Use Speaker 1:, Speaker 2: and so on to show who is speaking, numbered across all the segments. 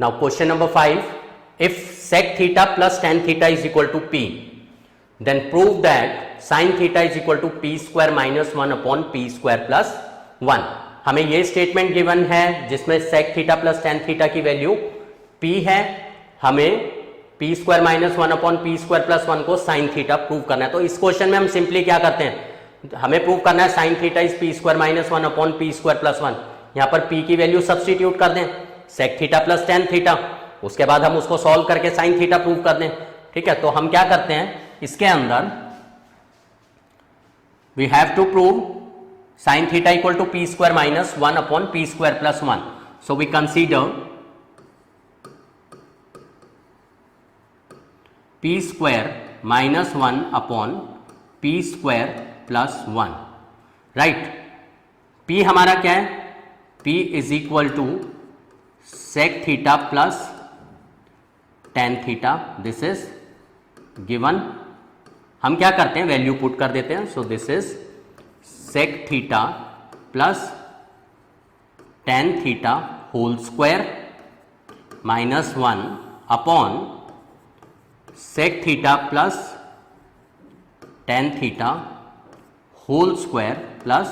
Speaker 1: Now question number 5, if sec theta plus tan theta is equal to p, then prove that sin theta is equal to p square minus 1 upon p square plus 1. हमें ये statement given है जिसमें sec theta plus tan theta की value p है, हमें p square minus 1 upon p square plus 1 को sin theta prove करना है. तो इस क्वेश्चन में हम सिंपली क्या करते हैं, हमें प्रूव करना है sin theta is p square minus 1 upon p square plus 1. यहां पर p की वैल्यू सब्सटीट्यूट कर दें, sec theta plus tan theta, उसके बाद हम उसको सॉल्व करके sin थीटा प्रूव कर दें. ठीक है, तो हम क्या करते हैं, इसके अंदर we have to prove sin theta equal to p square minus 1 upon p square plus 1. So we consider p square minus 1 upon p square plus 1. Right? p हमारा क्या है, p is equal to sec theta plus tan theta. This is given. हम क्या करते हैं, value put कर देते हैं. So this is sec theta plus tan theta whole square minus 1 upon sec theta plus tan theta whole square plus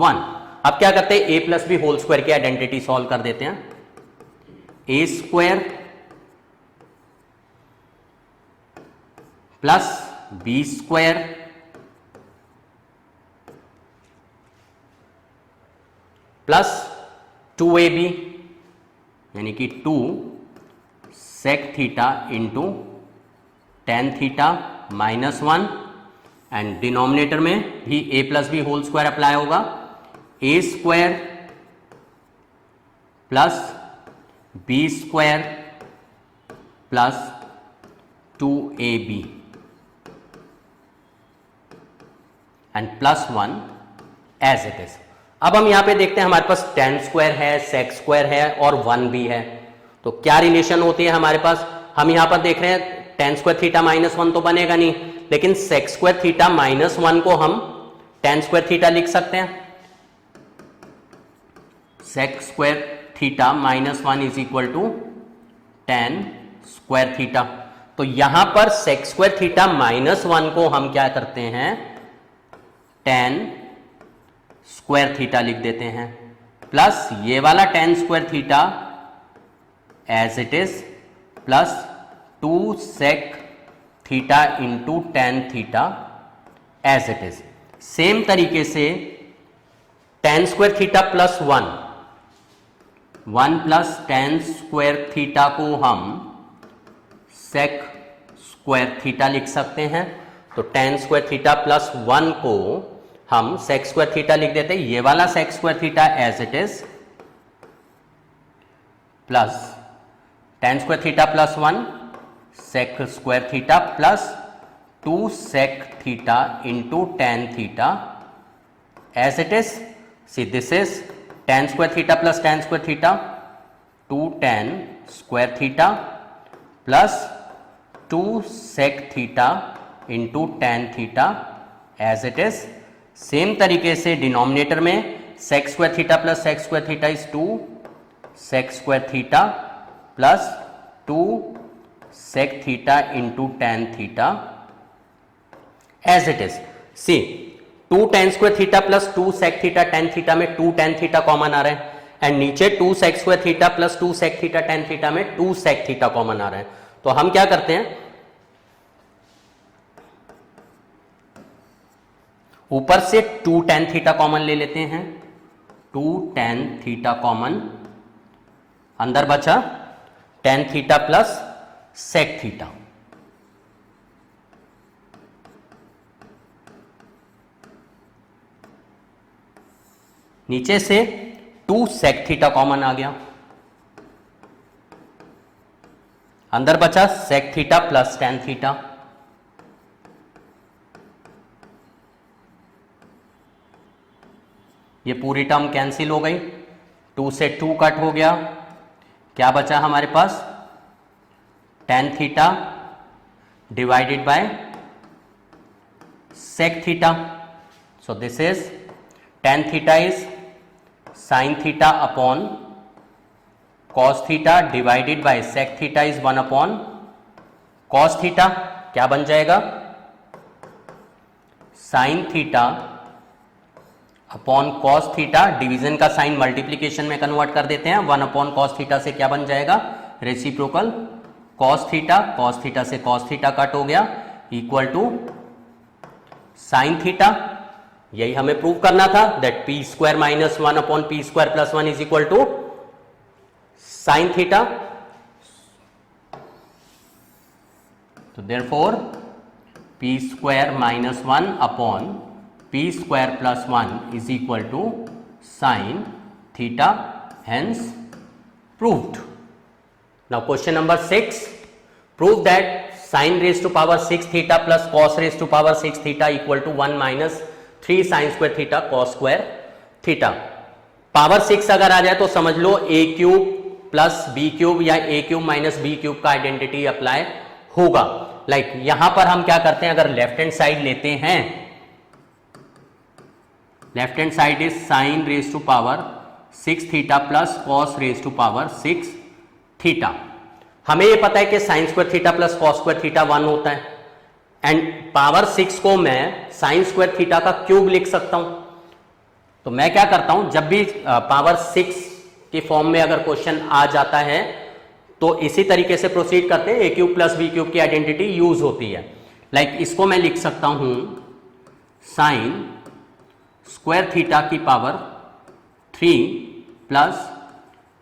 Speaker 1: 1. अब क्या करते हैं, a plus B whole square की आइडेंटिटी सॉल्व कर देते हैं. a square plus b square plus 2ab यानी कि 2 sec theta into tan theta minus 1, and denominator में भी a plus B whole square apply होगा. a square plus b square plus 2ab and plus 1 as it is. अब हम यहां पे देखते हैं, हमारे पास tan स्क्वायर है, sec स्क्वायर है और 1 भी है. तो क्या रिलेशन होती है हमारे पास, हम यहां पर देख रहे हैं tan स्क्वायर थीटा माइनस 1 तो बनेगा नहीं, लेकिन sec स्क्वायर थीटा माइनस 1 को हम tan स्क्वायर थीटा लिख सकते हैं. sec square theta minus 1 is equal to tan square theta. तो यहां पर sec स्क्वायर थीटा माइनस 1 को हम क्या करते हैं, tan स्क्वायर थीटा लिख देते हैं, प्लस ये वाला tan square theta as it is plus 2 sec theta into tan theta as it is. Same तरीके से tan square theta plus 1 plus tan square theta को हम sec स्क्वायर थीटा लिख सकते हैं. तो tan स्क्वायर थीटा प्लस 1 को हम sec स्क्वायर थीटा लिख देते हैं, ये वाला sec square theta as it is plus tan square theta plus 1 sec square theta plus 2 sec theta into tan theta as it is. See this is tan square theta plus tan square theta 2 tan square theta plus 2 sec theta into tan theta as it is. Same तरीके से denominator में sec square theta plus sec square theta is 2 sec square theta plus 2 sec theta into tan theta as it is. See 2 tan square theta plus 2 sec theta tan theta में 2 tan theta common आ रहे हैं, and नीचे 2 sec square theta plus 2 sec theta tan theta में 2 sec theta common आ रहे हैं. तो हम क्या करते हैं, ऊपर से 2 tan थीटा कॉमन ले लेते हैं, 2 tan थीटा कॉमन, अंदर बचा tan theta plus sec theta. नीचे से 2 sec थीटा कॉमन आ गया, अंदर बचा sec theta plus tan theta. ये पूरी टर्म कैंसिल हो गई, 2 से 2 कट हो गया, क्या बचा हमारे पास, tan theta divided by sec theta. So this is tan theta is sin theta upon cos theta divided by sec theta is 1 upon cos theta, क्या बन जाएगा sine theta upon cos theta, division का sign multiplication में convert कर देते हैं, 1 upon cos theta से क्या बन जाएगा रेसिप्रोकल कॉस थीटा से कॉस थीटा कट हो गया इक्वल टू साइन थीटा। यही हमें प्रूव करना था that P square minus 1 upon P square plus 1 is equal to sine theta. तो therefore P square minus 1 upon P square plus 1 is equal to sine theta, hence proved. Now question number 6, prove that sin raised to power 6 theta plus cos raised to power 6 theta equal to 1 minus 3 sin square theta cos square theta. Power 6 अगर आ जाए तो समझ लो a cube plus B cube या a cube minus B cube का identity apply होगा। Like यहां पर हम क्या करते हैं, अगर लेफ्ट हैंड साइड लेते हैं, left hand side is sine raise to power 6 theta plus cos raise to power 6 theta. हमें ये पता है कि sine square theta plus cos square theta 1 होता है एंड पावर 6 को मैं साइन स्क्वायर थीटा का क्यूब लिख सकता हूं। तो मैं क्या करता हूं, जब भी पावर 6 की फॉर्म में अगर क्वेश्चन आ जाता है तो इसी तरीके से प्रोसीड करते हैं, ए क्यूब प्लस बी क्यूब की आइडेंटिटी यूज होती है। लाइक इसको मैं लिख सकता हूं साइन स्क्वायर थीटा की power 3 plus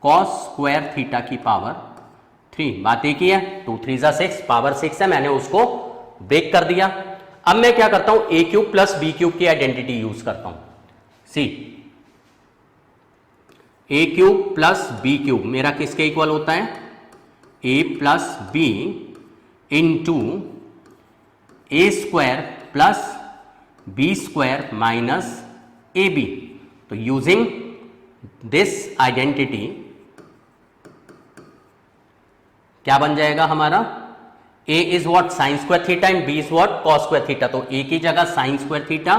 Speaker 1: cos square theta की पावर 3। बात एक ही है, 2 3 जा 6, पावर 6 है, मैंने उसको ब्रेक कर दिया। अब मैं क्या करता हूं, A cube plus B cube की आइडेंटिटी यूज करता हूं। See A cube plus B cube मेरा किसके इक्वल होता है, A plus B into A square plus B square minus A B. तो यूजिंग दिस आइडेंटिटी क्या बन जाएगा हमारा, a is what sine square theta and b is what cos square theta. तो a की जगह sine square theta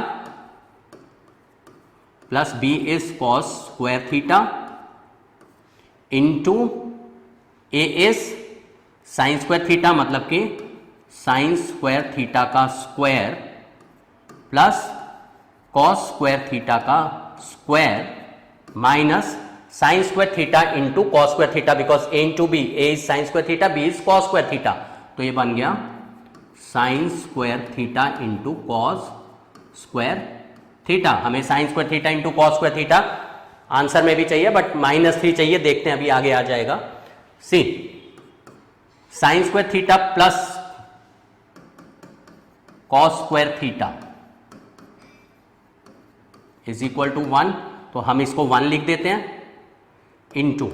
Speaker 1: plus b is cos square theta into a is sine square theta, मतलब कि sine square theta का square plus cos square theta का square minus sine square theta into cos square theta, because A into B, A is sine square theta, B is cos square theta. तो ये बन गया sine square theta into cos square theta. हमें sine square theta into cos square theta answer में भी चाहिए, but -3 चाहिए, देखते हैं अभी आगे आ जाएगा। See sine square theta plus cos square theta is equal to 1। तो हम इसको 1 लिख देते हैं into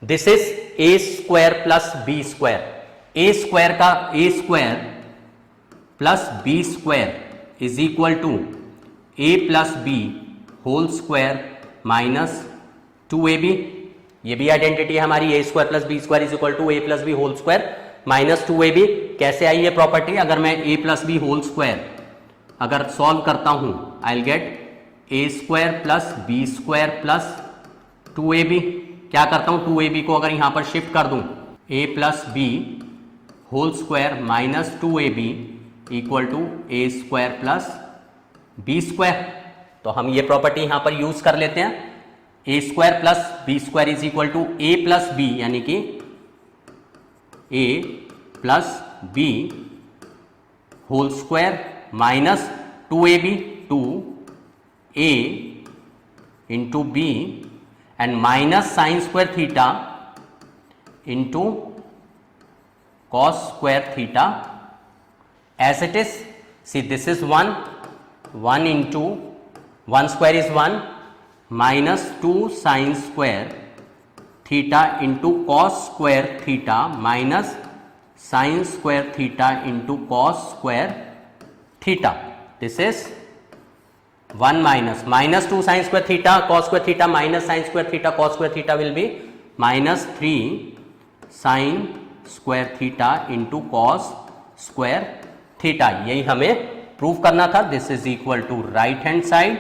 Speaker 1: this is A square plus B square. A square का A square plus B square is equal to A plus B whole square minus 2ab। ये भी identity है हमारी, A square plus B square is equal to A plus B whole square minus 2ab। कैसे आई ये property, अगर मैं A plus B whole square अगर solve करता हूं, I will get A square plus B square plus 2ab। क्या करता हूं, 2ab को अगर यहां पर शिफ्ट कर दूं, a plus B whole square minus 2ab equal to A square plus B square. तो हम ये प्रॉपर्टी यहां पर यूज कर लेते हैं, A square plus B square is equal to A plus B, यानी कि A plus B whole square minus 2ab, 2a into B and minus sin square theta into cos square theta as it is. See, this is 1 into 1 square is 1 minus 2 sin square theta into cos square theta minus sin square theta into cos square theta. This is 1 minus 2 sin square theta cos square theta minus sin square theta cos square theta will be minus 3 sin square theta into cos square theta. यही हमें prove करना था। This is equal to right hand side,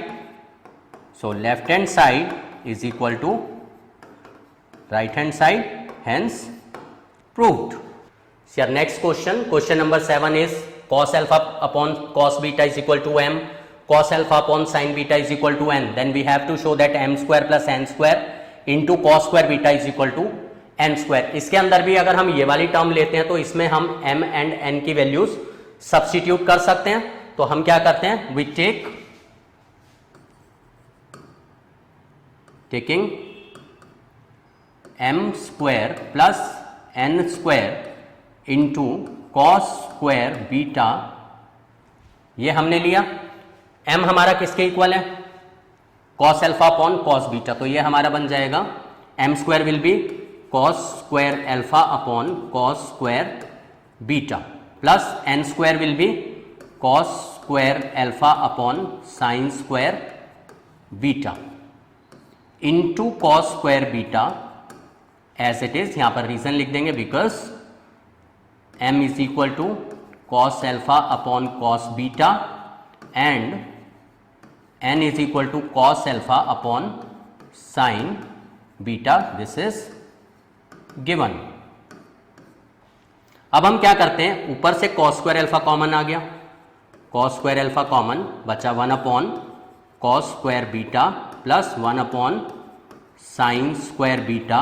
Speaker 1: so left hand side is equal to right hand side, hence proved. So your next question number 7 is cos alpha upon cos beta is equal to m, cos alpha upon sin beta is equal to n. Then we have to show that m square plus n square into cos square beta is equal to n square. इसके अंदर भी अगर हम ये वाली term लेते हैं तो इसमें हम m एंड n की वैल्यूज सब्स्टिट्यूट कर सकते हैं. तो हम क्या करते हैं, we taking m square plus n square into cos square beta, ये हमने लिया. m हमारा किसके इक्वल है, cos alpha upon cos beta, तो ये हमारा बन जाएगा m square will be cos square alpha upon cos square beta plus n square will be cos square alpha upon sine square beta into cos square beta as it is. यहां पर reason लिख देंगे because m is equal to cos alpha upon cos beta and n is equal to cos alpha upon sine beta. This is given. अब हम क्या करते हैं, ऊपर से कॉस स्क्वायर अल्फा कॉमन आ गया, कॉस स्क्वायर अल्फा कॉमन बचा 1 upon cos square beta plus 1 upon sine square beta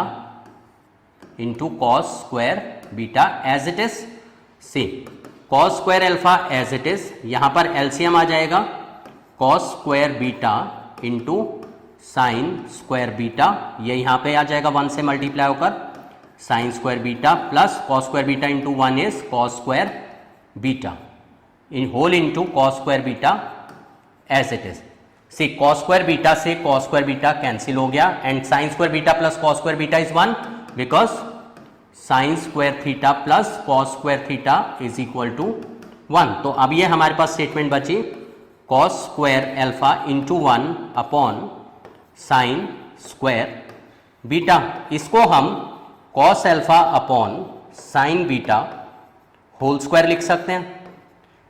Speaker 1: into cos square beta as it is. See cos square alpha as it is, यहां पर LCM आ जाएगा cos square beta into sine square beta, ये यहां पे आ जाएगा 1 से मल्टीप्लाई होकर sine square beta plus cos square beta into 1 is cos square beta in whole into cos square beta as it is. See cos square beta से cos square beta cancel हो गया and sine square beta plus cos square beta is 1 because sine square theta plus cos square theta is equal to 1. तो अब ये हमारे पास statement बची cos square alpha into 1 upon sine square beta. इसको हम cos alpha upon sine beta whole square लिख सकते हैं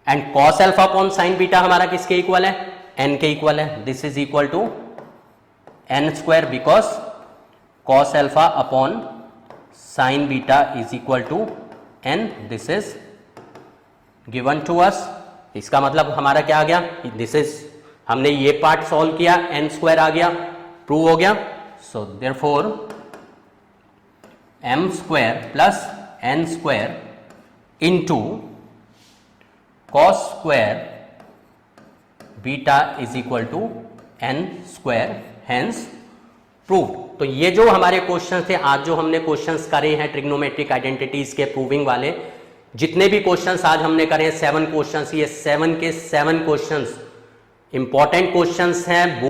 Speaker 1: and cos alpha upon sine beta हमारा किसके इक्वल है, n के इक्वल है. This is equal to n square because cos alpha upon sine beta is equal to n. This is given to us. इसका मतलब हमारा क्या आ गया, दिस इज हमने ये पार्ट सॉल्व किया, n स्क्वायर आ गया, प्रूव हो गया. So therefore m square plus n square into cos square beta is equal to n square, hence proved. तो ये जो हमारे क्वेश्चन थे, आज जो हमने क्वेश्चंस करे हैं ट्रिग्नोमेट्रिक आइडेंटिटीज के प्रूविंग वाले, जितने भी क्वेश्चंस आज हमने करे हैं 7 क्वेश्चंस, ये 7 के 7 क्वेश्चंस इंपॉर्टेंट क्वेश्चंस हैं.